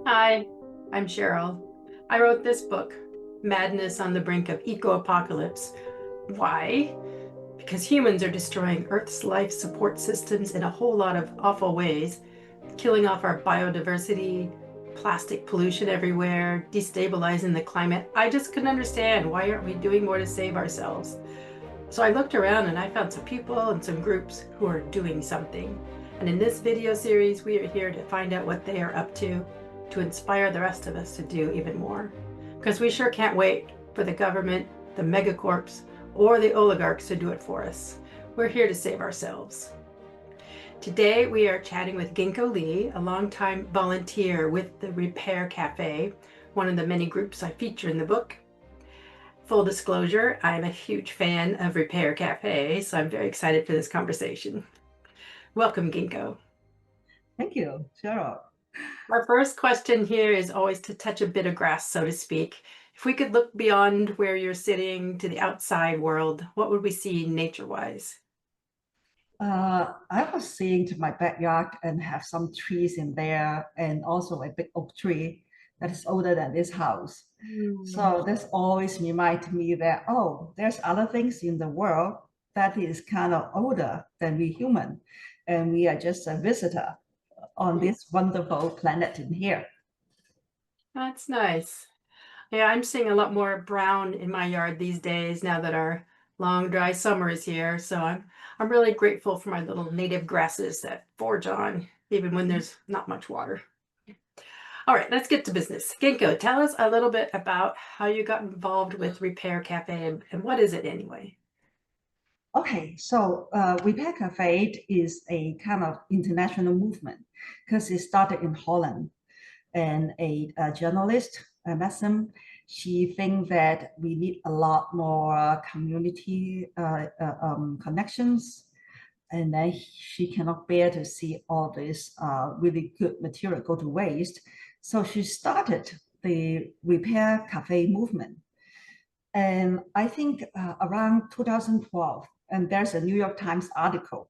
Hi, I'm Cheryl. I wrote this book, Madness on the Brink of Eco-Apocalypse. Why? Because humans are destroying Earth's life support systems in a whole lot of awful ways, killing off our biodiversity, plastic pollution everywhere, destabilizing the climate. I just couldn't understand, why aren't we doing more to save ourselves? So I looked around and I found some people and some groups who are doing something. And in this video series, we are here to find out what they are up to inspire the rest of us to do even more. Because we sure can't wait for the government, the megacorps, or the oligarchs to do it for us. We're here to save ourselves. Today we are chatting with Ginko Lee, a longtime volunteer with the Repair Café, one of the many groups I feature in the book. Full disclosure, I'm a huge fan of Repair Café, so I'm very excited for this conversation. Welcome, Ginko. Thank you, Cheryl. Our first question here is always to touch a bit of grass, so to speak. If we could look beyond where you're sitting to the outside world, what would we see nature-wise? I was seeing to my backyard and have some trees in there, and also a big oak tree that is older than this house. Mm. So this always reminds me that, oh, there's other things in the world that is kind of older than we human, and we are just a visitor on this wonderful planet in here. That's nice. Yeah, I'm seeing a lot more brown in my yard these days now that our long dry summer is here. So I'm really grateful for my little native grasses that forage on, even when there's not much water. All right, let's get to business. Ginkgo, tell us a little bit about how you got involved with Repair Cafe and what is it anyway? Okay, so Repair Café is a kind of international movement because it started in Holland. And a journalist, Maxim, she thinks that we need a lot more community connections. And then she cannot bear to see all this really good material go to waste. So she started the Repair Cafe movement. And I think around 2012, and there's a New York Times article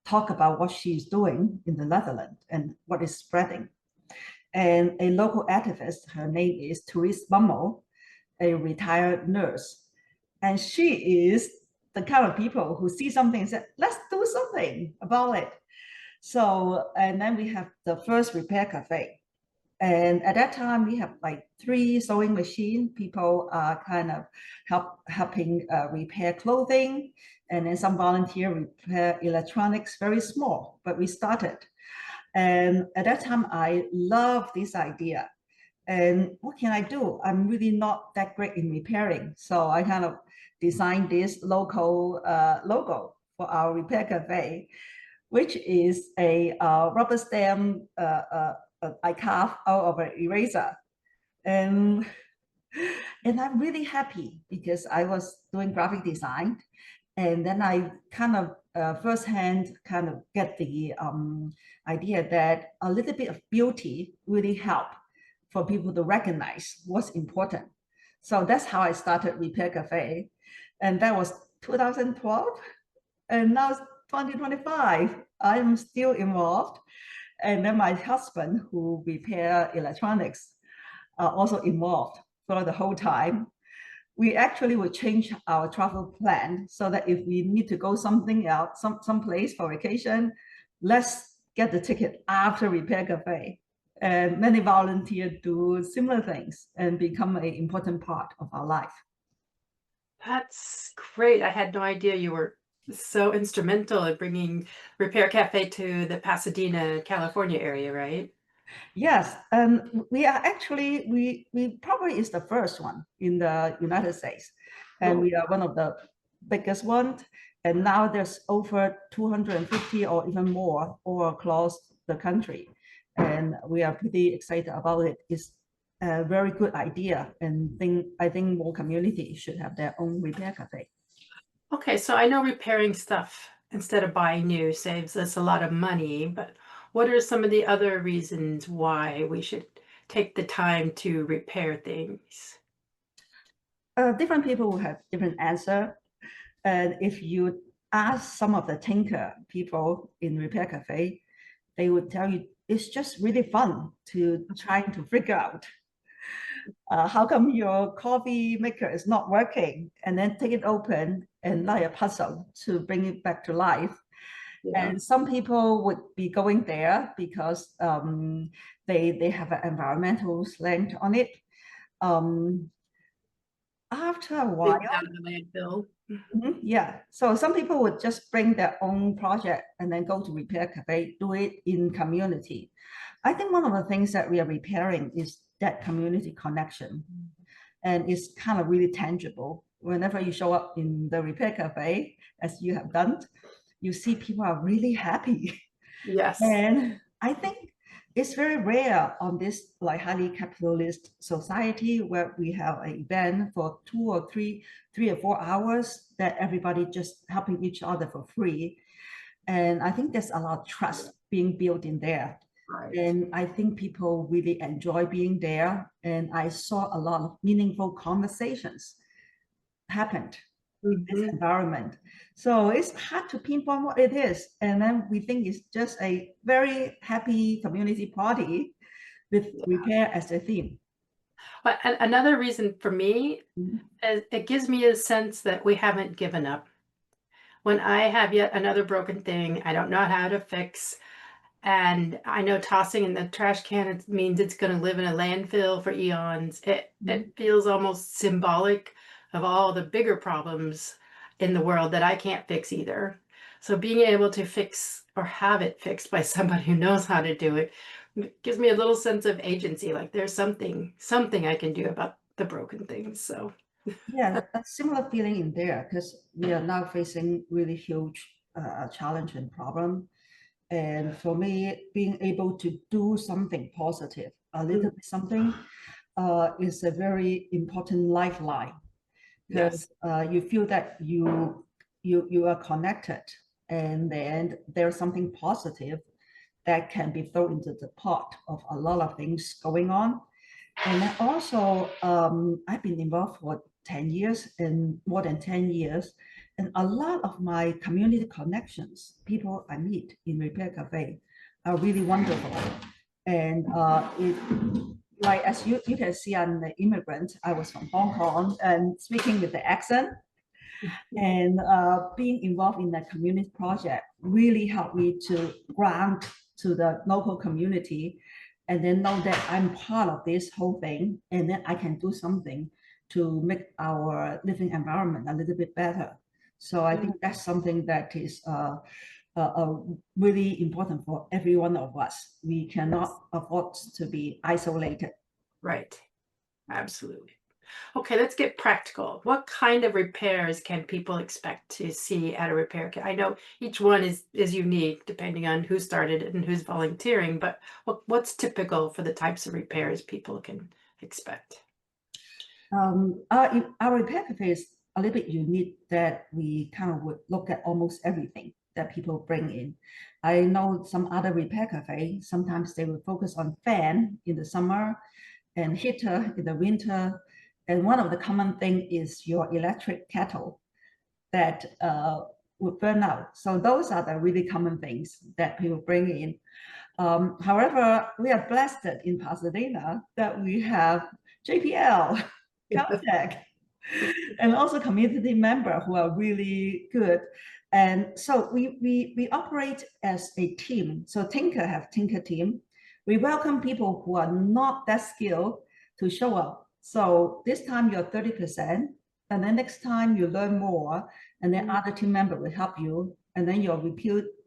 talk about what she's doing in the Netherlands and what is spreading. And a local activist, her name is Therese Bummel, a retired nurse. And she is the kind of people who see something and say, let's do something about it. So, and then we have the first Repair Cafe. And at that time, we have like 3 sewing machines. People are kind of helping repair clothing, and then some volunteer repair electronics, very small, but we started. And at that time, I loved this idea. And what can I do? I'm really not that great in repairing. So I kind of designed this local logo for our Repair Cafe, which is a rubber stamp I carved out of an eraser. And, and I'm really happy because I was doing graphic design. And then I kind of firsthand kind of get the idea that a little bit of beauty really help for people to recognize what's important. So that's how I started Repair Cafe. And that was 2012. And now it's 2025. I'm still involved. And then my husband, who repair electronics, are also involved for the whole time. We actually will change our travel plan so that if we need to go something else, some place for vacation, let's get the ticket after Repair Cafe. And many volunteers do similar things and become an important part of our life. That's great. I had no idea you were so instrumental in bringing Repair Cafe to the Pasadena, California area, right? Yes, and we are actually we probably is the first one in the United States, and Oh, we are one of the biggest ones. And now there's over 250 or even more all across the country, and we are pretty excited about it. It's a very good idea, and I think more communities should have their own repair cafe. okay. So I know repairing stuff instead of buying new saves us a lot of money, but what are some of the other reasons why we should take the time to repair things? Different people will have different answer. And if you ask some of the tinker people in Repair Cafe, they would tell you it's just really fun to trying to figure out how come your coffee maker is not working, and then take it open and like a puzzle to bring it back to life. Yeah. And some people would be going there because they have an environmental slant on it. Um, After a while, Take it out of the landfill. yeah. So some people would just bring their own project and then go to Repair Cafe, do it in community. I think one of the things that we are repairing is that community connection. And it's kind of really tangible. Whenever you show up in the Repair Cafe, as you have done, you see people are really happy. Yes. And I think it's very rare on this like highly capitalist society where we have an event for 3 or 4 hours that everybody just helping each other for free. And I think there's a lot of trust being built in there. Right. And I think people really enjoy being there. And I saw a lot of meaningful conversations happened in this environment. So it's hard to pinpoint what it is. And then we think it's just a very happy community party with repair as a theme. But another reason for me Mhm. is it gives me a sense that we haven't given up. When I have yet another broken thing I don't know how to fix, and I know tossing in the trash can it means it's going to live in a landfill for eons, it feels almost symbolic of all the bigger problems in the world that I can't fix either. So being able to fix or have it fixed by somebody who knows how to do it gives me a little sense of agency, like there's something I can do about the broken things. So Yeah, a similar feeling in there because we are now facing really huge challenge and problem. And for me, being able to do something positive, a little bit something, is a very important lifeline yes. because you feel that you are connected, and then there's something positive that can be thrown into the pot of a lot of things going on. And then also, I've been involved for 10 years and more than 10 years. And a lot of my community connections, people I meet in Repair Cafe, are really wonderful. And like as you can see, I'm an immigrant. I was from Hong Kong and speaking with the accent. And being involved in that community project really helped me to ground to the local community and then know that I'm part of this whole thing and then I can do something to make our living environment a little bit better. So I think that's something that is really important for every one of us. We cannot afford to be isolated. Right. Absolutely. Okay, let's get practical. What kind of repairs can people expect to see at a repair kit? I know each one is unique depending on who started it and who's volunteering, but what's typical for the types of repairs people can expect? Our repair cafe is a little bit unique that we kind of would look at almost everything that people bring in. I know some other repair cafe, sometimes they will focus on fan in the summer and heater in the winter. And one of the common thing is your electric kettle that would burn out. So those are the really common things that people bring in. However, we are blessed in Pasadena that we have JPL, Caltech, and also community member who are really good. And so we operate as a team. So Tinker have Tinker team. We welcome people who are not that skilled to show up. So this time you're 30%, and then next time you learn more, and then other team member will help you, and then your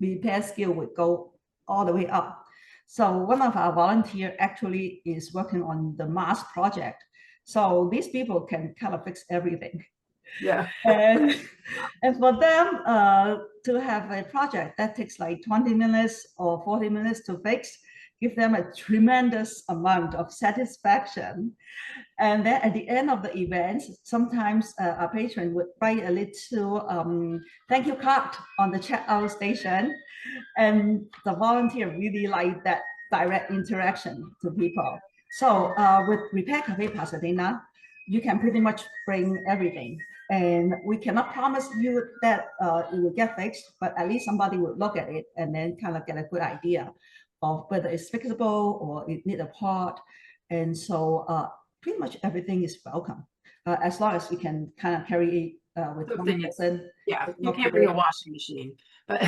repair skill would go all the way up. So one of our volunteer actually is working on the Mars project. So these people can kind of fix everything. Yeah. And, and for them to have a project that takes like 20 minutes or 40 minutes to fix, give them a tremendous amount of satisfaction. And then at the end of the event, sometimes a patron would write a little thank you card on the checkout station. And the volunteer really like that direct interaction to people. So with Repair Cafe Pasadena, you can pretty much bring everything. And we cannot promise you that it will get fixed, but at least somebody will look at it and then kind of get a good idea of whether it's fixable or it need a part. And so pretty much everything is welcome, as long as we can kind of carry it with one Something is, person. yeah, you Not can't bring today. a washing machine, but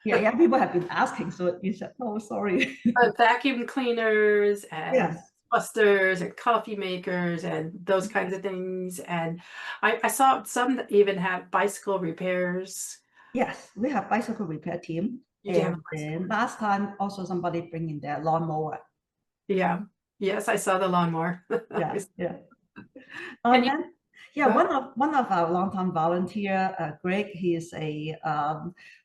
Yeah, yeah, people have been asking, so you said, oh, sorry. but vacuum cleaners and Yes, busters and coffee makers and those kinds of things. And I saw some that even have bicycle repairs. yes, we have bicycle repair team. You do have a And bicycle. then last time also somebody bring in their lawnmower. Yeah. Yes, I saw the lawnmower. Yeah, yeah. Can you Then, yeah, go ahead? one of our longtime volunteer, Greg, he is a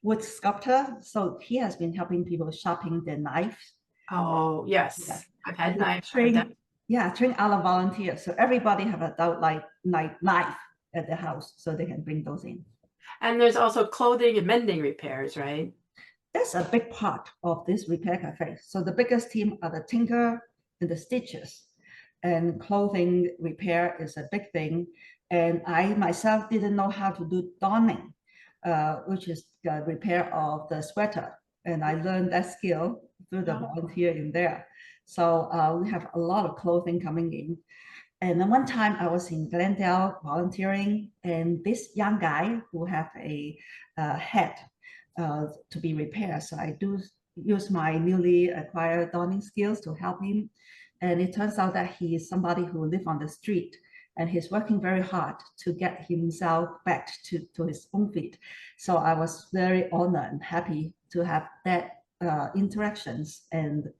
wood sculptor, so he has been helping people sharpening their knives. Oh, Yeah, yes. I've and had he knives sharpened. train other volunteers, so everybody have adult knife at their house, so they can bring those in. And there's also clothing and mending repairs, right? That's a big part of this repair cafe. So the biggest team are the tinker and the stitches, and clothing repair is a big thing. And I myself didn't know how to do donning, which is the repair of the sweater. And I learned that skill through the Oh, volunteer in there. So we have a lot of clothing coming in. And then one time I was in Glendale volunteering, and this young guy who have a head to be repaired. So I do use my newly acquired donning skills to help him. And it turns out that he is somebody who lives on the street, and he's working very hard to get himself back to his own feet. So I was very honored and happy to have that interactions and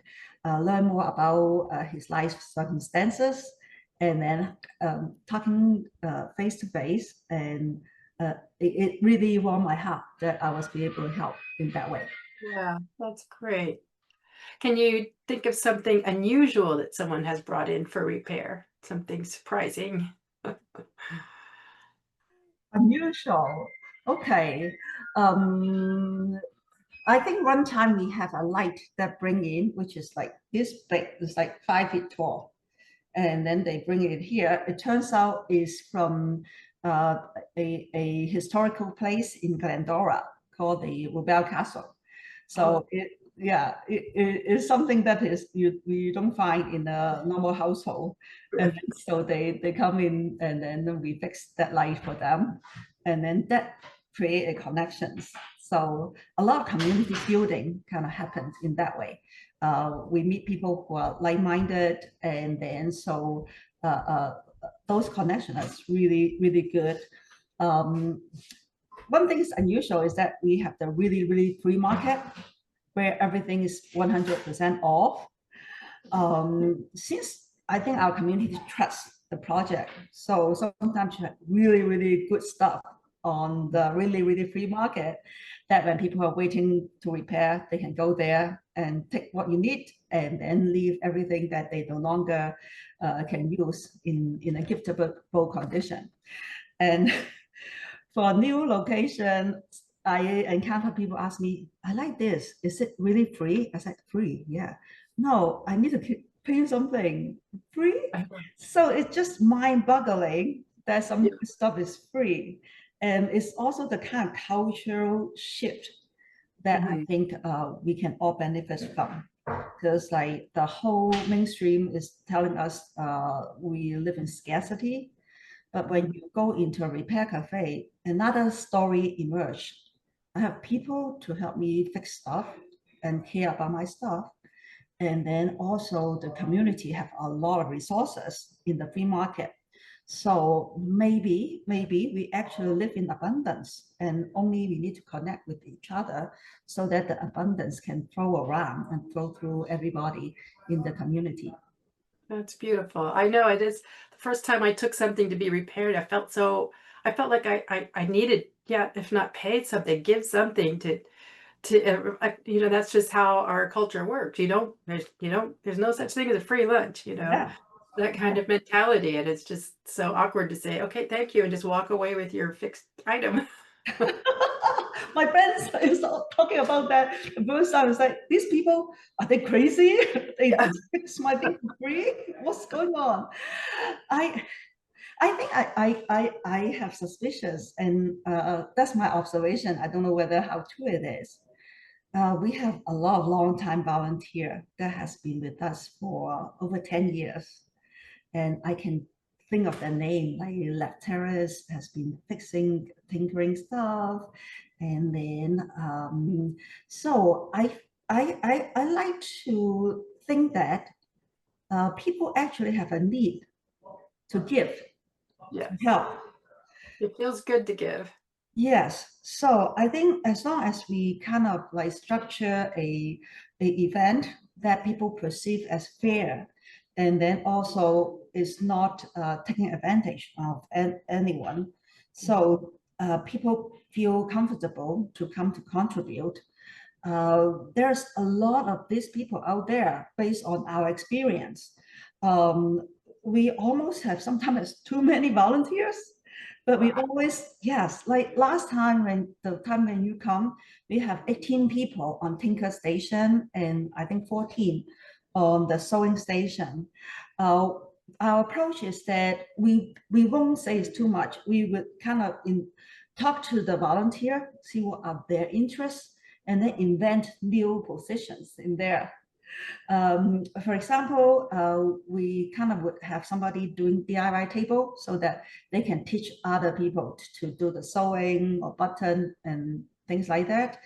learn more about his life circumstances, and then talking face to face, and it really warmed my heart that I was be able to help in that way. yeah, that's great. Can you think of something unusual that someone has brought in for repair? Something surprising? Unusual. Okay. Um, I think one time we have a light that bring in, which is like this big, it's like 5 feet tall. And then they bring it here. It turns out is from uh, a historical place in Glendora called the Repair Castle. Oh, So it is something that is you don't find in a normal household. And right. so they come in, and then we fix that light for them, and then that create a connections. So a lot of community building kind of happens in that way. We meet people who are like-minded, and then so those connections are really good. Um, One thing is unusual is that we have the really free market where everything is 100% off. Since I think our community trusts the project, so sometimes you have really good stuff on the really free market, that when people are waiting to repair, they can go there and take what you need, and then leave everything that they no longer can use in a giftable condition. And for a new location, I encounter people ask me, I like this. Is it really free? I said, free, yeah. No, I need to pay something. Free? So it's just mind-boggling that Yeah, some stuff is free. And it's also the kind of cultural shift that I mhm. think we can all benefit from. Because like the whole mainstream is telling us we live in scarcity, but when you go into a repair cafe, another story emerged. I have people to help me fix stuff and care about my stuff. And then also the community have a lot of resources in the free market. So maybe we actually live in abundance, and only we need to connect with each other so that the abundance can flow around and flow through everybody in the community. That's beautiful. I know it is the first time I took something to be repaired, I felt like I needed, yeah, if not paid something, give something to that's just how our culture works. There's no such thing as a free lunch, Yeah. that kind of mentality. And it's just so awkward to say, okay, thank you, and just walk away with your fixed item. My friends is talking about that. The first time, it's like, these people, are they crazy? They Yeah. just fix my thing for free? What's going on? I I think I have suspicions, and that's my observation. I don't know whether how true it is. We have a lot of long-time volunteer that has been with us for over 10 years. And I can think of the name, like Lecterus has been fixing, tinkering stuff. And then, so I like to think that people actually have a need to give, Yes. to help. It feels good to give. Yes, so I think as long as we kind of like structure a event that people perceive as fair, and then also is not taking advantage of anyone, so people feel comfortable to come to contribute. There's a lot of these people out there based on our experience. Um, we almost have sometimes too many volunteers, but we always, yes, like last time when you come, we have 18 people on Tinker Station and I think 14 on the sewing station. Uh, our approach is that we won't say it's too much. We would kind of talk to the volunteer, see what are their interests, and then invent new positions in there. For example, we kind of would have somebody doing DIY table so that they can teach other people to do the sewing or button and things like that.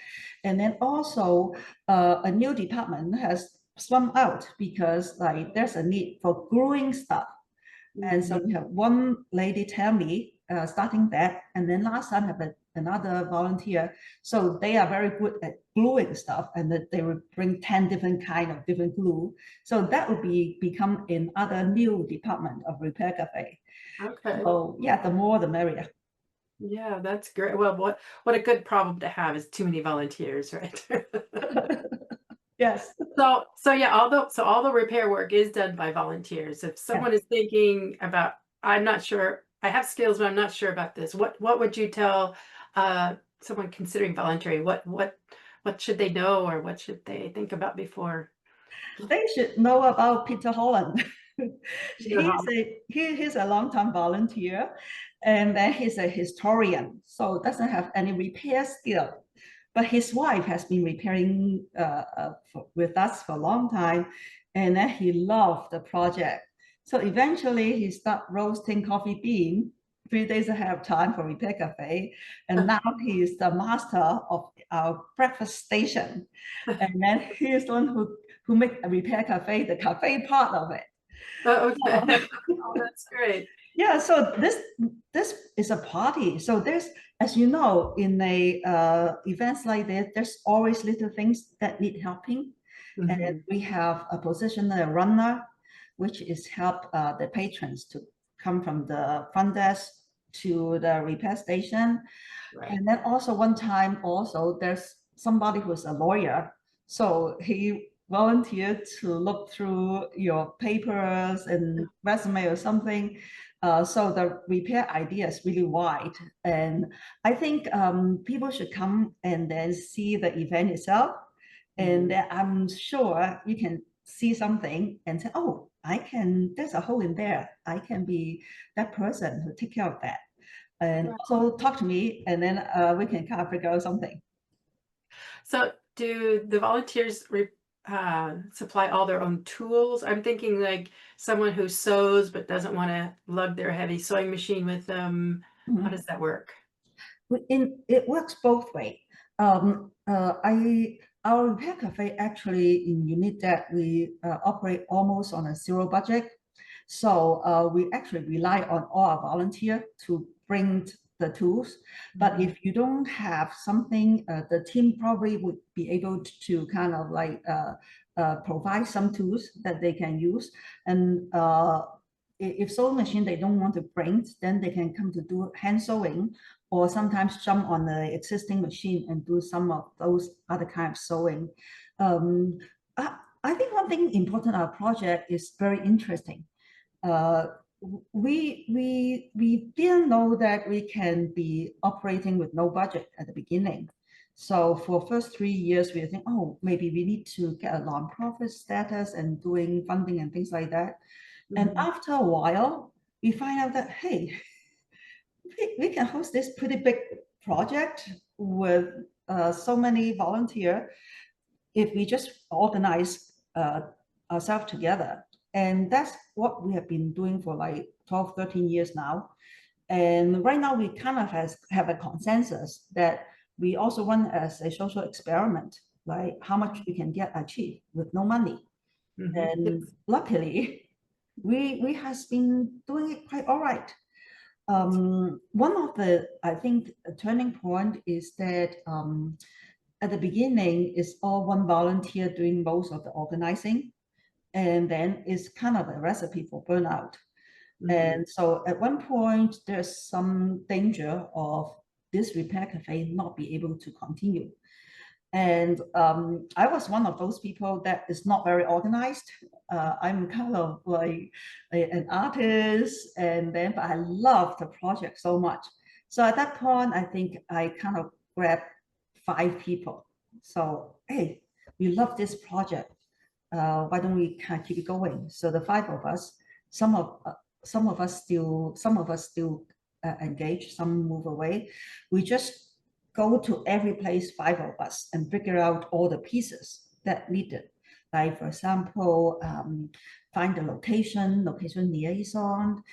And then also a new department has swum out because like there's a need for gluing stuff. And so we have one lady tell me starting that, and then last time have another volunteer. So they are very good at gluing stuff, and that they would bring 10 different kind of different glue. So that would become another new department of Repair Cafe. Okay. So yeah, the more the merrier. Yeah, that's great. Well, what a good problem to have is too many volunteers, right? Yes. So yeah, all the repair work is done by volunteers. If Yeah. someone is thinking about, I'm not sure, I have skills, but I'm not sure about this. What would you tell someone considering volunteering? What should they know or what should they think about before? They should know about Peter Holland. Uh-huh. He's a long-time volunteer, and then he's a historian, so doesn't have any repair skill. But his wife has been repairing with us for a long time, and then he loved the project. So eventually, he started roasting coffee bean 3 days ahead of time for Repair Cafe, and now he is the master of our breakfast station. And then he is the one who make a Repair Cafe the cafe part of it. Oh, So, okay. Oh, that's great. yeah, so this is a party. So there's, as you know, in a events like this, there's always little things that need helping. And Mhm. we have a position, a runner, which is help the patrons to come from the front desk to the repair station. Right. And then also one time also there's somebody who's a lawyer. So he volunteered to look through your papers and resume or something. So the repair idea is really wide. And I think people should come and then see the event itself. And Mhm. then I'm sure you can see something and say, oh, there's a hole in there. I can be that person who take care of that and also talk to me, and then we can kind of figure out something. So do the volunteers supply all their own tools? I'm thinking like someone who sews but doesn't want to lug their heavy sewing machine with them. How Mhm. does that work? It works both way. Our repair cafe actually in unit that we operate almost on a zero budget. So we actually rely on all our volunteer to bring the tools. But Mhm. if you don't have something, the team probably would be able to kind of like provide some tools that they can use. And if sewing machine they don't want to bring, then they can come to do hand sewing or sometimes jump on the existing machine and do some of those other kind of sewing. Um, I think one thing important our project is very interesting. Uh, we didn't know that we can be operating with no budget at the beginning. So for first 3 years, we think, oh, maybe we need to get a nonprofit status and doing funding and things like that. And Mhm. after a while, we find out that, hey, we can host this pretty big project with so many volunteers. if we just organize ourselves together. And that's what we have been doing for like 12, 13 years now. And right now we kind of have a consensus that we also run as a social experiment, like how much we can get achieved with no money. And luckily, we has been doing it quite all right. One of the, I think, a turning point is that at the beginning, it's all one volunteer doing most of the organizing, and then it's kind of a recipe for burnout. And so at one point, there's some danger of this repair cafe not be able to continue. And I was one of those people that is not very organized. I'm kind of like an artist, and then but I love the project so much. So at that point, I think I kind of grabbed 5 people. So hey, we love this project. Why don't we kind of keep it going? So the 5 of us, some of us still engage, some move away. We just go to every place, 5 of us, and figure out all the pieces that needed. Like, for example, find the location liaison,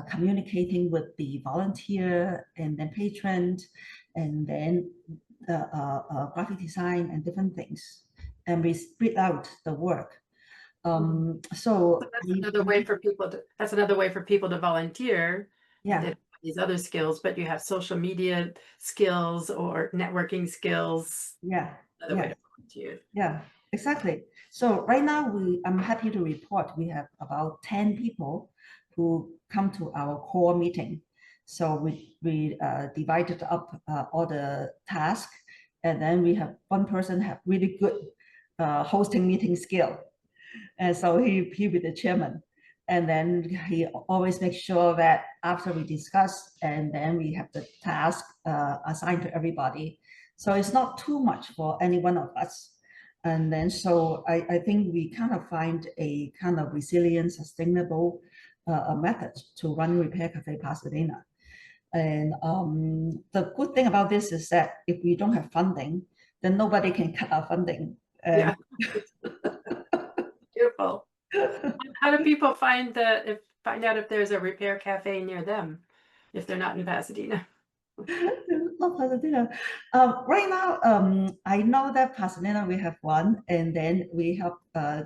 communicating with the volunteer and then patron, and then graphic design and different things. And we split out the work. So that's another way for people to, that's another way for people to volunteer. yeah, These other skills, but you have social media skills or networking skills. yeah, Another way to volunteer. yeah, exactly. So right now I'm happy to report we have about 10 people who come to our core meeting. So we divided up all the tasks, and then we have one person have really good hosting meeting skill. And so he be the chairman. And then he always makes sure that after we discuss, and then we have the task assigned to everybody. So it's not too much for any one of us. And then so I think we kind of find a kind of resilient, sustainable method to run Repair Cafe Pasadena. And the good thing about this is that if we don't have funding, then nobody can cut our funding. Yeah. Beautiful. How do people find out if there's a repair cafe near them, if they're not in Pasadena? Not Pasadena. Right now, I know that Pasadena we have one, and then we have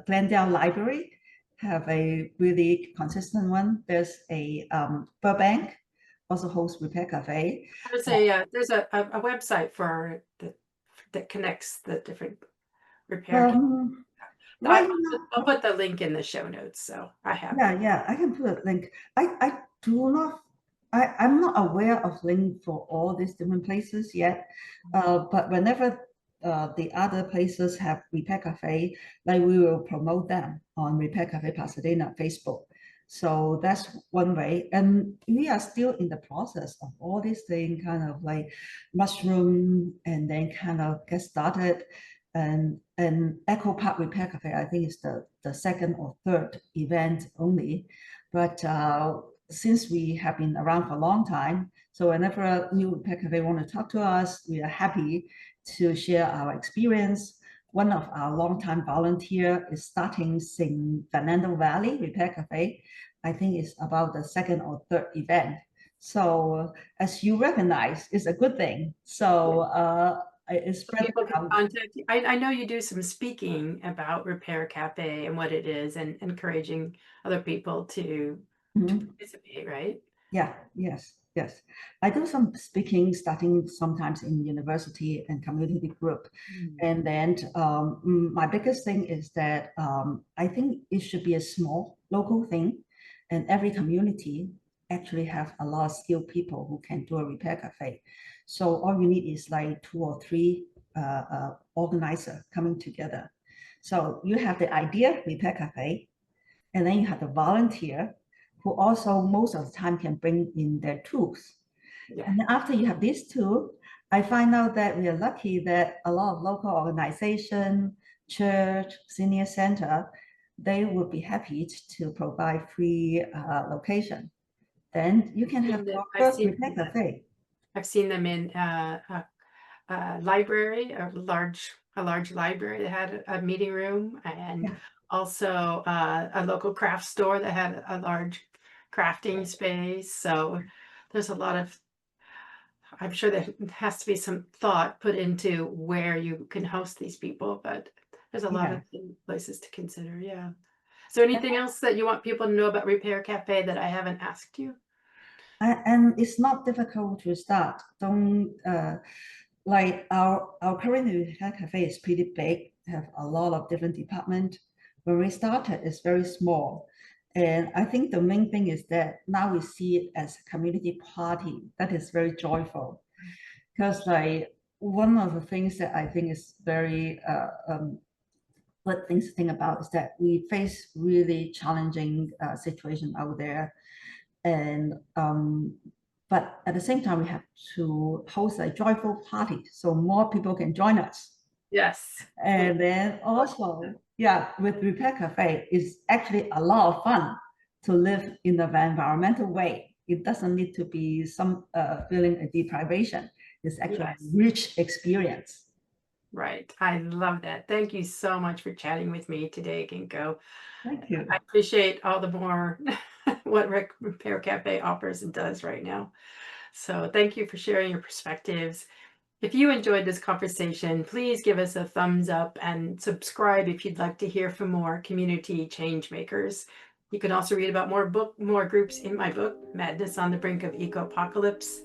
Glendale Library have a really consistent one. There's a Burbank also hosts Repair Cafe. There's a website for that connects the different repair. Right I'll put the link in the show notes, so I have. Yeah, I can put a link. I do not. I'm not aware of link for all these different places yet, but whenever the other places have Repair Cafe, like we will promote them on Repair Cafe Pasadena Facebook. So that's one way, and we are still in the process of all these things, kind of like mushroom, and then kind of get started. And Echo Park Repair Cafe, I think is the second or third event only, but since we have been around for a long time, so whenever a new Repair Cafe want to talk to us, we are happy to share our experience. One of our longtime volunteer is starting San Fernando Valley Repair Cafe. I think it's about the second or third event. So as you recognize, it's a good thing. So it's spread People can out. contact you. I know you do some speaking about Repair Cafe and what it is, and encouraging other people to participate, right? Yeah, yes. I do some speaking, starting sometimes in university and community group. And then my biggest thing is that I think it should be a small local thing, and every community actually have a lot of skilled people who can do a repair cafe. So all you need is like 2 or 3 organizer coming together. So you have the idea, repair cafe, and then you have the volunteer who also most of the time can bring in their tools. Yeah. And then after you have these two, I find out that we are lucky that a lot of local organization, church, senior center, they would be happy to provide free location. Then you can have your first repair cafe. I've seen them in library, a large a large library that had a meeting room, and Yeah, also a local craft store that had a large crafting space. So there's a lot of, I'm sure there has to be some thought put into where you can host these people, but there's a lot yeah. of places to consider. Yeah. Is there anything else that you want people to know about Repair Cafe that I haven't asked you? And it's not difficult to start. Don't like our current Repair Cafe is pretty big, have a lot of different departments. When we started, it's very small. And I think the main thing is that now we see it as a community party that is very joyful. Because like one of the things that I think is very good things to think about is that we face really challenging situation out there, and but at the same time we have to host a joyful party so more people can join us. Yes. And then also, yeah, with Repair Cafe, it's actually a lot of fun to live in an environmental way. It doesn't need to be some feeling of deprivation. It's actually a Yes. rich experience. Right. I love that. Thank you so much for chatting with me today, Ginkgo. Thank I you. appreciate all the more what Repair Cafe offers and does right now. So thank you for sharing your perspectives. If you enjoyed this conversation, please give us a thumbs up and subscribe if you'd like to hear from more community change makers. You can also read about more groups in my book, Madness on the Brink of Eco-Apocalypse.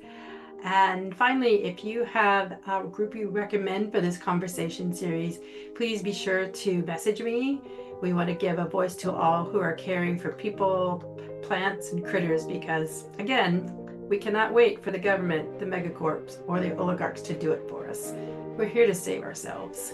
And finally, if you have a group you recommend for this conversation series, please be sure to message me. We want to give a voice to all who are caring for people, plants, and critters because, again, we cannot wait for the government, the megacorps, or the oligarchs to do it for us. We're here to save ourselves.